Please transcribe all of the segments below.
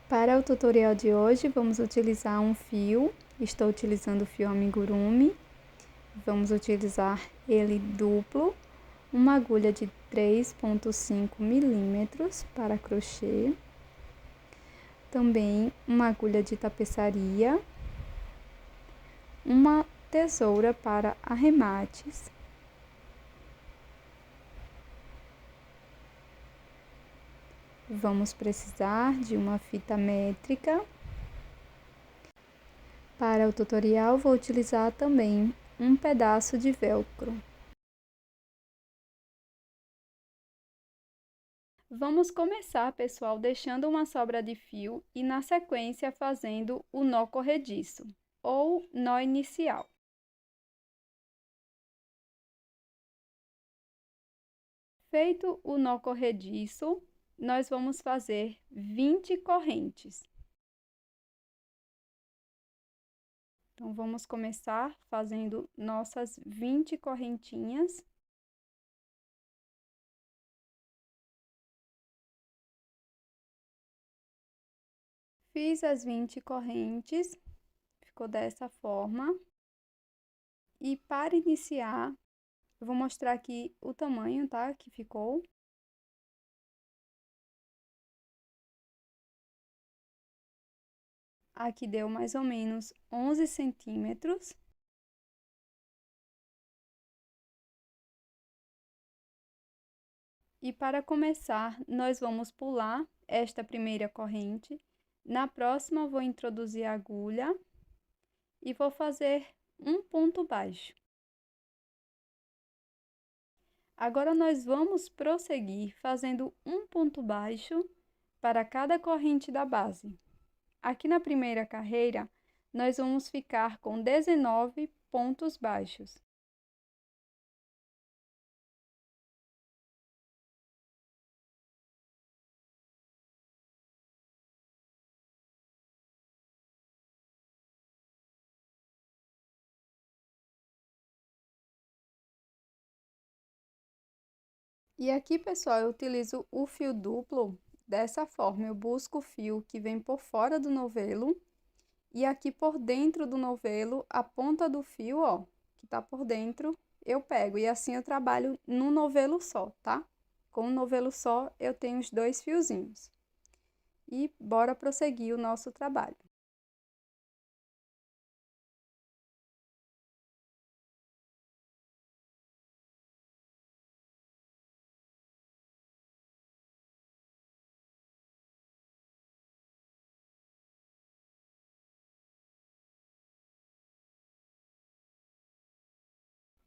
Para o tutorial de hoje, vamos utilizar um fio. Estou utilizando o fio amigurumi. Vamos utilizar ele duplo, uma agulha de 3,5 milímetros para crochê, também uma agulha de tapeçaria, uma tesoura para arremates, vamos precisar de uma fita métrica. Para o tutorial, vou utilizar também um pedaço de velcro. Vamos começar, pessoal, deixando uma sobra de fio e, na sequência, fazendo o nó corrediço, ou nó inicial. Feito o nó corrediço, nós vamos fazer 20 correntes. Então, vamos começar fazendo nossas 20 correntinhas. Fiz as 20 correntes, ficou dessa forma. E para iniciar, eu vou mostrar aqui o tamanho, tá? Que ficou. Aqui deu mais ou menos 11 centímetros. E para começar, nós vamos pular esta primeira corrente. Na próxima, vou introduzir a agulha e vou fazer um ponto baixo. Agora, nós vamos prosseguir fazendo um ponto baixo para cada corrente da base. Aqui na primeira carreira, nós vamos ficar com 19 pontos baixos. E aqui, pessoal, eu utilizo o fio duplo dessa forma. Eu busco o fio que vem por fora do novelo e aqui por dentro do novelo, a ponta do fio, ó, que tá por dentro, eu pego. E assim eu trabalho num novelo só, tá? Com um novelo só, eu tenho os dois fiozinhos. E bora prosseguir o nosso trabalho.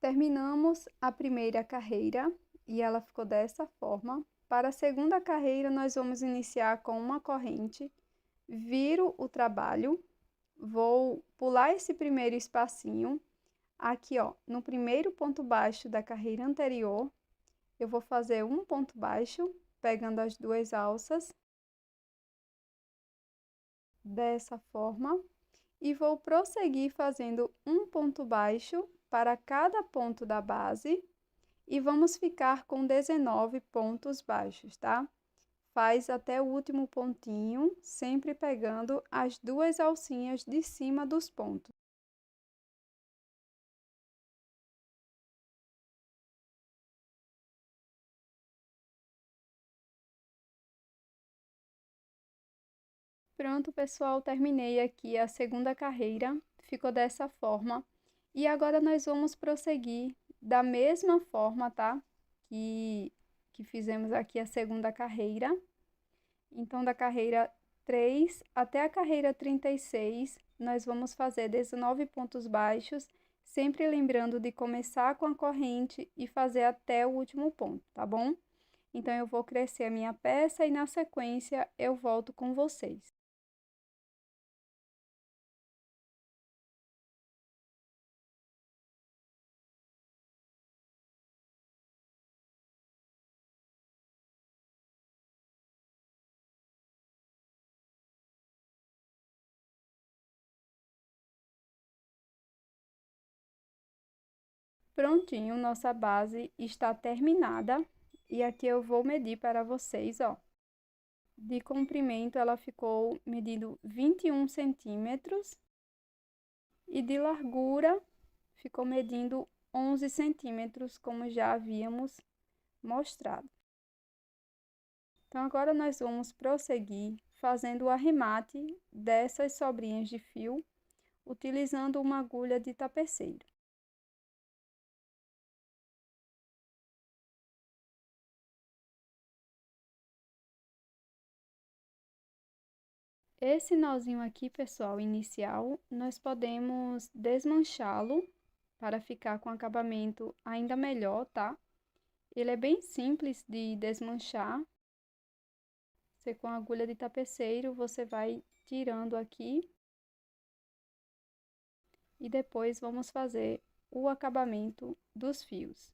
Terminamos a primeira carreira e ela ficou dessa forma. Para a segunda carreira, nós vamos iniciar com uma corrente, viro o trabalho, vou pular esse primeiro espacinho, aqui ó, no primeiro ponto baixo da carreira anterior, eu vou fazer um ponto baixo, pegando as duas alças, dessa forma, e vou prosseguir fazendo um ponto baixo para cada ponto da base, e vamos ficar com 19 pontos baixos, tá? Faz até o último pontinho, sempre pegando as duas alcinhas de cima dos pontos. Pronto, pessoal, terminei aqui a segunda carreira, ficou dessa forma. E agora nós vamos prosseguir da mesma forma, tá? Que fizemos aqui a segunda carreira. Então, da carreira 3 até a carreira 36, nós vamos fazer 19 pontos baixos, sempre lembrando de começar com a corrente e fazer até o último ponto, tá bom? Então, eu vou crescer a minha peça e, na sequência, eu volto com vocês. Prontinho, nossa base está terminada. E aqui eu vou medir para vocês, ó. De comprimento, ela ficou medindo 21 centímetros e de largura ficou medindo 11 centímetros, como já havíamos mostrado. Então, agora nós vamos prosseguir fazendo o arremate dessas sobrinhas de fio, utilizando uma agulha de tapeceiro. Esse nozinho aqui, pessoal, inicial, nós podemos desmanchá-lo para ficar com acabamento ainda melhor, tá? Ele é bem simples de desmanchar. Você com a agulha de tapeceiro, você vai tirando aqui. E depois vamos fazer o acabamento dos fios.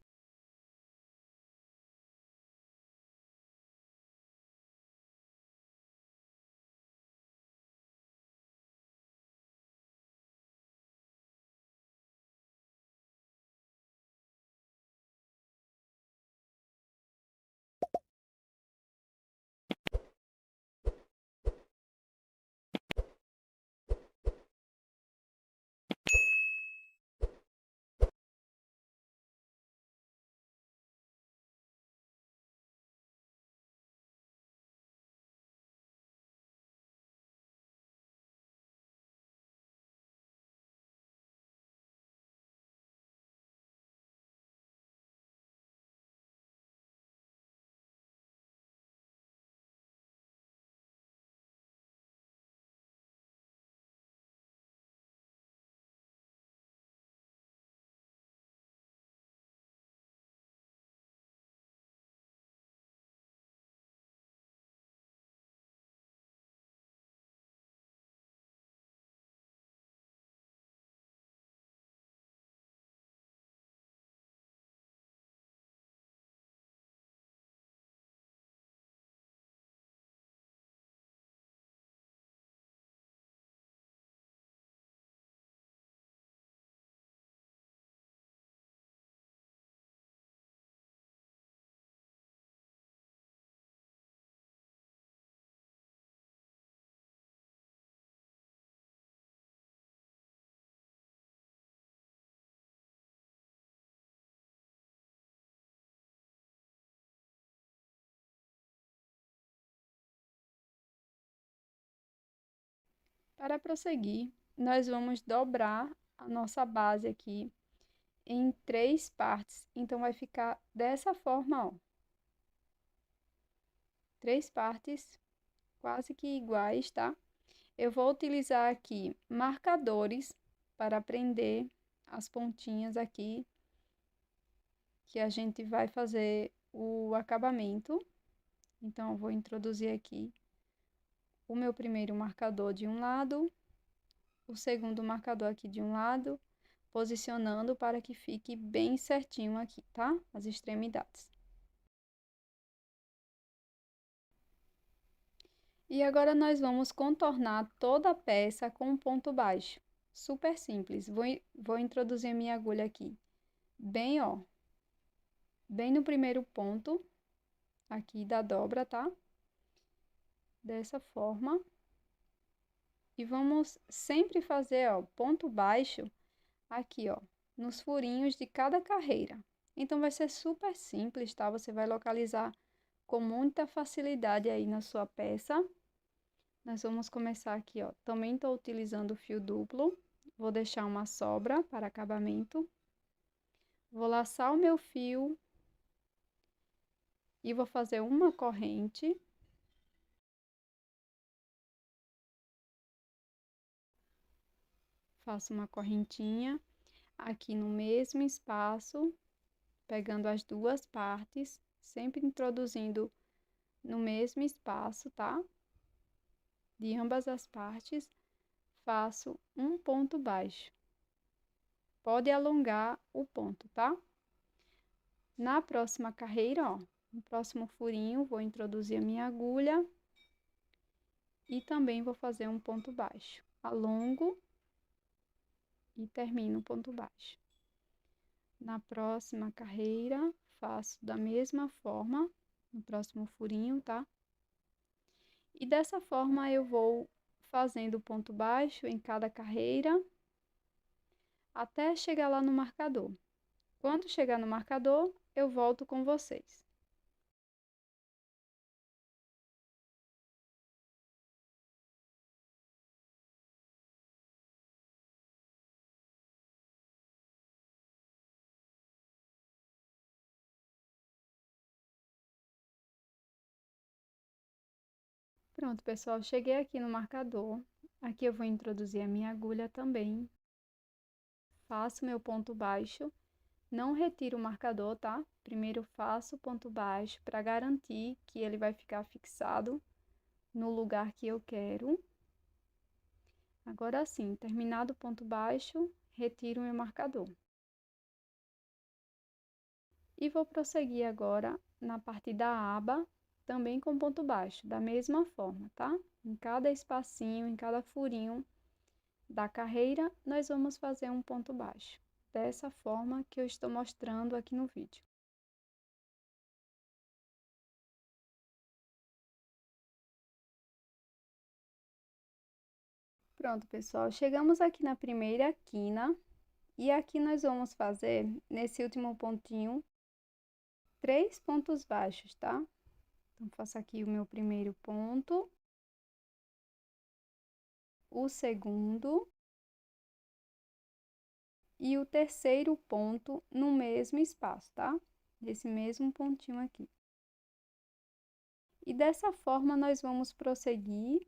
Para prosseguir, nós vamos dobrar a nossa base aqui em 3 partes. Então, vai ficar dessa forma, ó. 3 partes quase que iguais, tá? Eu vou utilizar aqui marcadores para prender as pontinhas aqui, que a gente vai fazer o acabamento. Então, eu vou introduzir aqui o meu primeiro marcador de um lado, o segundo marcador aqui de um lado, posicionando para que fique bem certinho aqui, tá? As extremidades. E agora nós vamos contornar toda a peça com um ponto baixo. Super simples. Vou introduzir a minha agulha aqui, bem, ó, bem no primeiro ponto aqui da dobra, tá? Dessa forma. E vamos sempre fazer, ó, ponto baixo aqui, ó, nos furinhos de cada carreira. Então, vai ser super simples, tá? Você vai localizar com muita facilidade aí na sua peça. Nós vamos começar aqui, ó. Também estou utilizando o fio duplo. Vou deixar uma sobra para acabamento. Vou laçar o meu fio e vou fazer uma corrente. Faço uma correntinha aqui no mesmo espaço, pegando as duas partes, sempre introduzindo no mesmo espaço, tá? De ambas as partes, faço um ponto baixo. Pode alongar o ponto, tá? Na próxima carreira, ó, no próximo furinho, vou introduzir a minha agulha e também vou fazer um ponto baixo. Alongo e termino o ponto baixo. Na próxima carreira, faço da mesma forma, no próximo furinho, tá? E dessa forma eu vou fazendo ponto baixo em cada carreira até chegar lá no marcador. Quando chegar no marcador, eu volto com vocês. Pronto, pessoal, cheguei aqui no marcador. Aqui eu vou introduzir a minha agulha também. Faço meu ponto baixo. Não retiro o marcador, tá? Primeiro faço o ponto baixo para garantir que ele vai ficar fixado no lugar que eu quero. Agora sim, terminado o ponto baixo, retiro o meu marcador. E vou prosseguir agora na parte da aba, também com ponto baixo, da mesma forma, tá? Em cada espacinho, em cada furinho da carreira, nós vamos fazer um ponto baixo, dessa forma que eu estou mostrando aqui no vídeo. Pronto, pessoal, chegamos aqui na primeira quina, e aqui nós vamos fazer, nesse último pontinho, 3 pontos baixos, tá? Então, faço aqui o meu primeiro ponto, o segundo e o terceiro ponto no mesmo espaço, tá? Nesse mesmo pontinho aqui. E dessa forma, nós vamos prosseguir,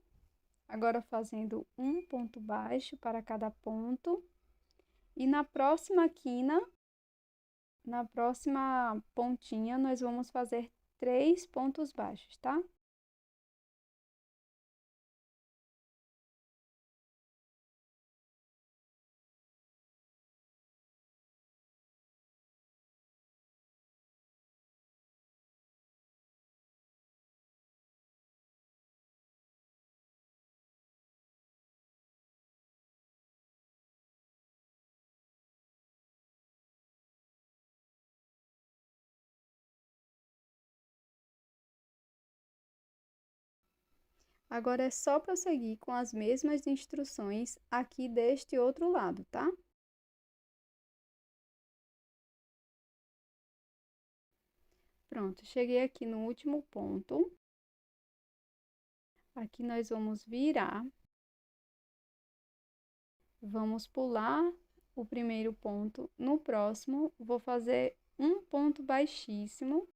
agora fazendo um ponto baixo para cada ponto. E na próxima quina, na próxima pontinha, nós vamos fazer 3 pontos baixos, tá? Agora é só prosseguir com as mesmas instruções aqui deste outro lado, tá? Pronto, cheguei aqui no último ponto. Aqui nós vamos virar. Vamos pular o primeiro ponto. No próximo, vou fazer um ponto baixíssimo.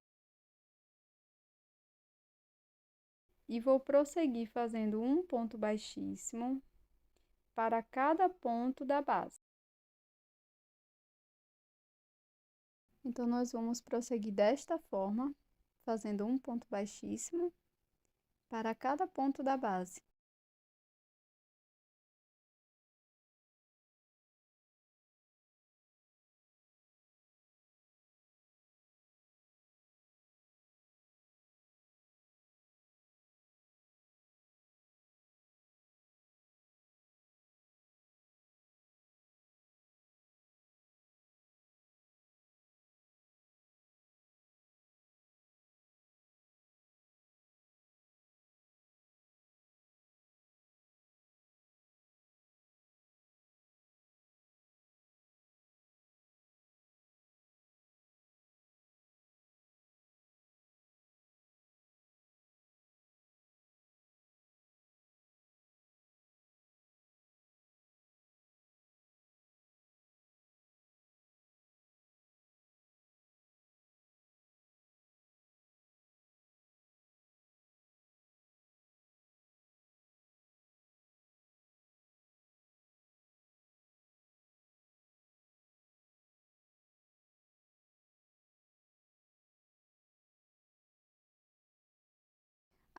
E vou prosseguir fazendo um ponto baixíssimo para cada ponto da base. Então, nós vamos prosseguir desta forma, fazendo um ponto baixíssimo para cada ponto da base.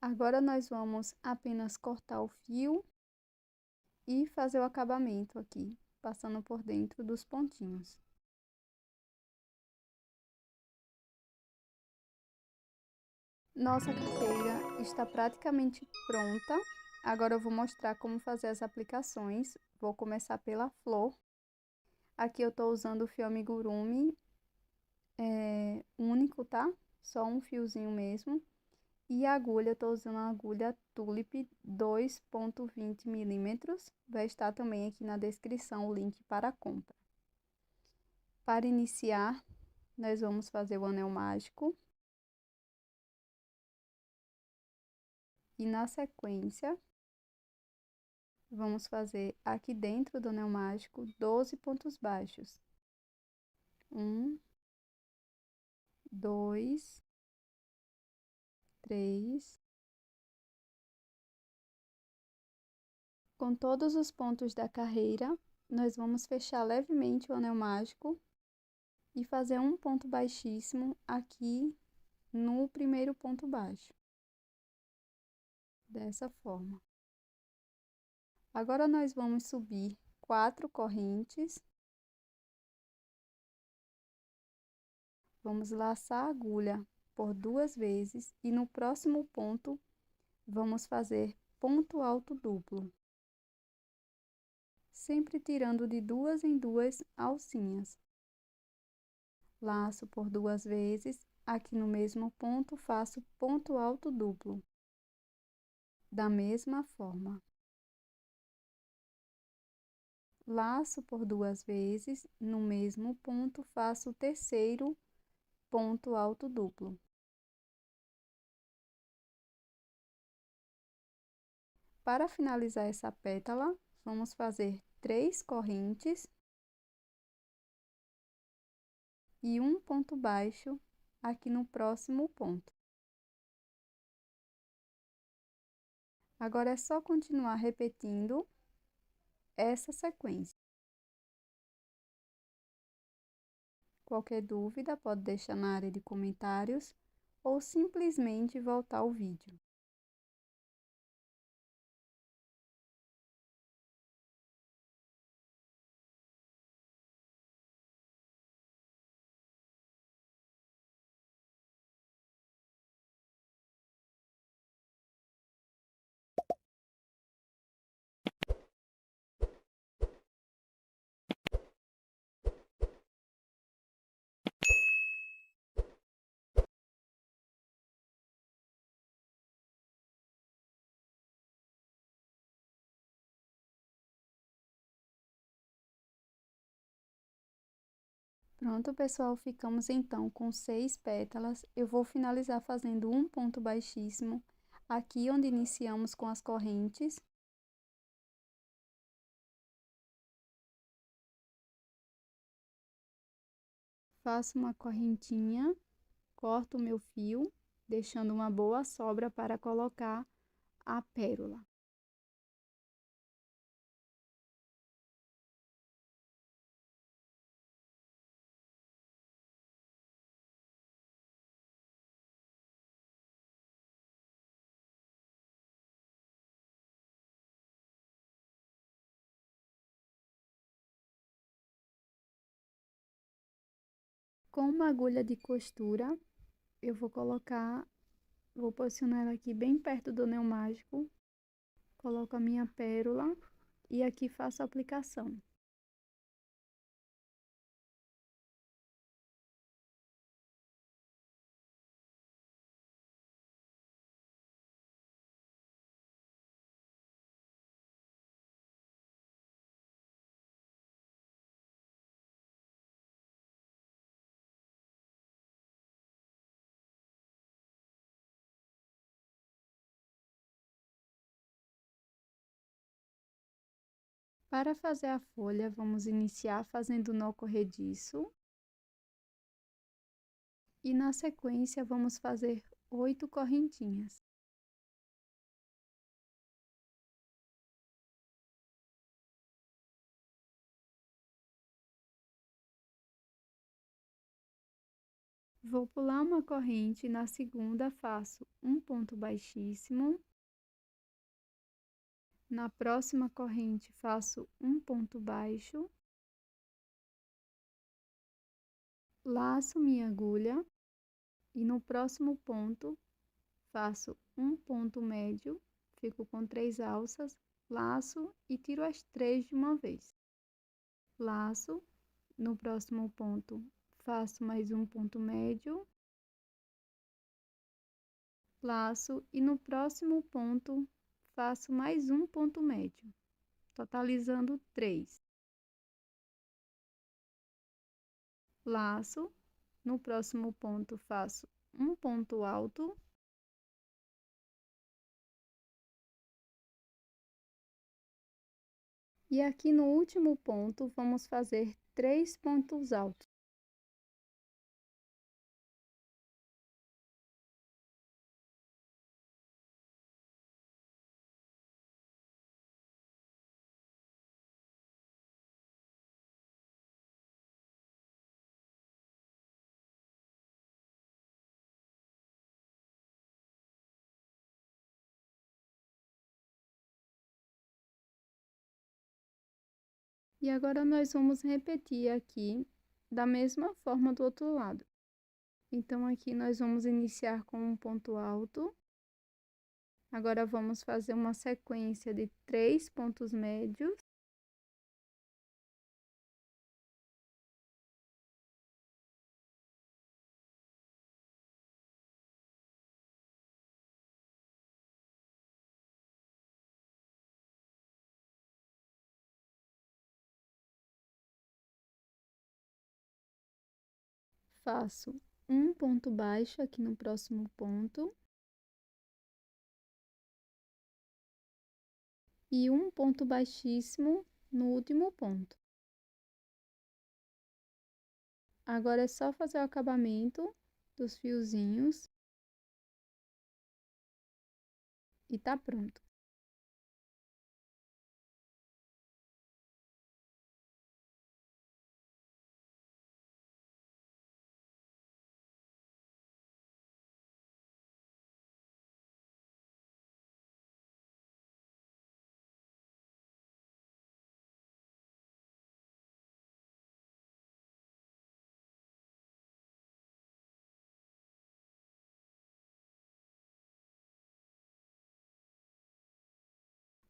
Agora, nós vamos apenas cortar o fio e fazer o acabamento aqui, passando por dentro dos pontinhos. Nossa carteira está praticamente pronta. Agora eu vou mostrar como fazer as aplicações. Vou começar pela flor. Aqui eu tô usando o fio amigurumi único, tá? Só um fiozinho mesmo. E a agulha, eu tô usando a agulha Tulip 2,20 milímetros. Vai estar também aqui na descrição o link para a compra. Para iniciar, nós vamos fazer o anel mágico. E na sequência, vamos fazer aqui dentro do anel mágico 12 pontos baixos. 1, 2, 3. Com todos os pontos da carreira, nós vamos fechar levemente o anel mágico e fazer um ponto baixíssimo aqui no primeiro ponto baixo. Dessa forma. Agora, nós vamos subir 4 correntes. Vamos laçar a agulha por 2 vezes e no próximo ponto, vamos fazer ponto alto duplo. Sempre tirando de 2 em 2 alcinhas. Laço por 2 vezes, aqui no mesmo ponto, faço ponto alto duplo. Da mesma forma. Laço por 2 vezes, no mesmo ponto, faço o terceiro ponto alto duplo. Para finalizar essa pétala, vamos fazer 3 correntes e um ponto baixo aqui no próximo ponto. Agora é só continuar repetindo essa sequência. Qualquer dúvida, pode deixar na área de comentários ou simplesmente voltar ao vídeo. Pronto, pessoal, ficamos então com 6 pétalas. Eu vou finalizar fazendo um ponto baixíssimo aqui onde iniciamos com as correntes. Faço uma correntinha, corto o meu fio, deixando uma boa sobra para colocar a pérola. Com uma agulha de costura, eu vou posicionar ela aqui bem perto do anel mágico, coloco a minha pérola e aqui faço a aplicação. Para fazer a folha, vamos iniciar fazendo nó corrediço. E na sequência, vamos fazer 8 correntinhas. Vou pular uma corrente e na segunda faço um ponto baixíssimo. Na próxima corrente, faço um ponto baixo. Laço minha agulha e no próximo ponto, faço um ponto médio, fico com 3 alças, laço e tiro as 3 de uma vez. Laço, no próximo ponto, faço mais um ponto médio, laço e no próximo ponto faço mais um ponto médio, totalizando 3. Laço, no próximo ponto faço um ponto alto. E aqui no último ponto, vamos fazer 3 pontos altos. E agora nós vamos repetir aqui da mesma forma do outro lado. Então, aqui nós vamos iniciar com um ponto alto. Agora, vamos fazer uma sequência de 3 pontos médios. Faço um ponto baixo aqui no próximo ponto. E um ponto baixíssimo no último ponto. Agora é só fazer o acabamento dos fiozinhos e tá pronto.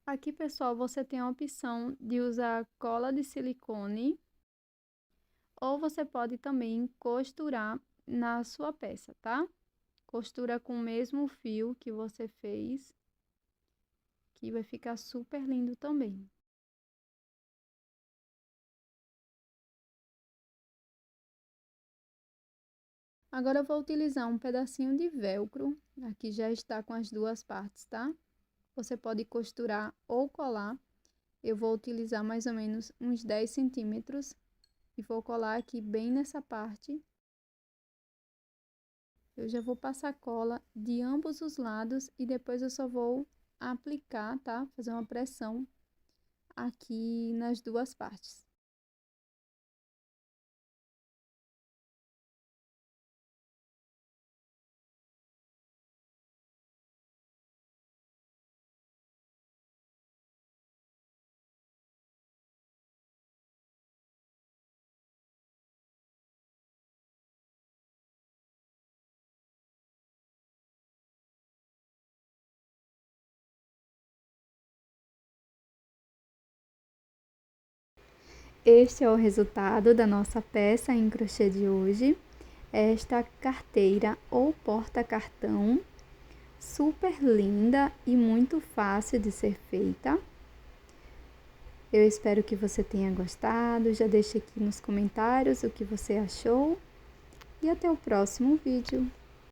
Aqui, pessoal, você tem a opção de usar cola de silicone ou você pode também costurar na sua peça, tá? Costura com o mesmo fio que você fez, que vai ficar super lindo também. Agora eu vou utilizar um pedacinho de velcro, aqui já está com as duas partes, tá? Você pode costurar ou colar. Eu vou utilizar mais ou menos uns 10 centímetros e vou colar aqui bem nessa parte. Eu já vou passar cola de ambos os lados e depois eu só vou aplicar, tá? Fazer uma pressão aqui nas duas partes. Este é o resultado da nossa peça em crochê de hoje. Esta carteira ou porta-cartão, super linda e muito fácil de ser feita. Eu espero que você tenha gostado. Já deixe aqui nos comentários o que você achou. E até o próximo vídeo.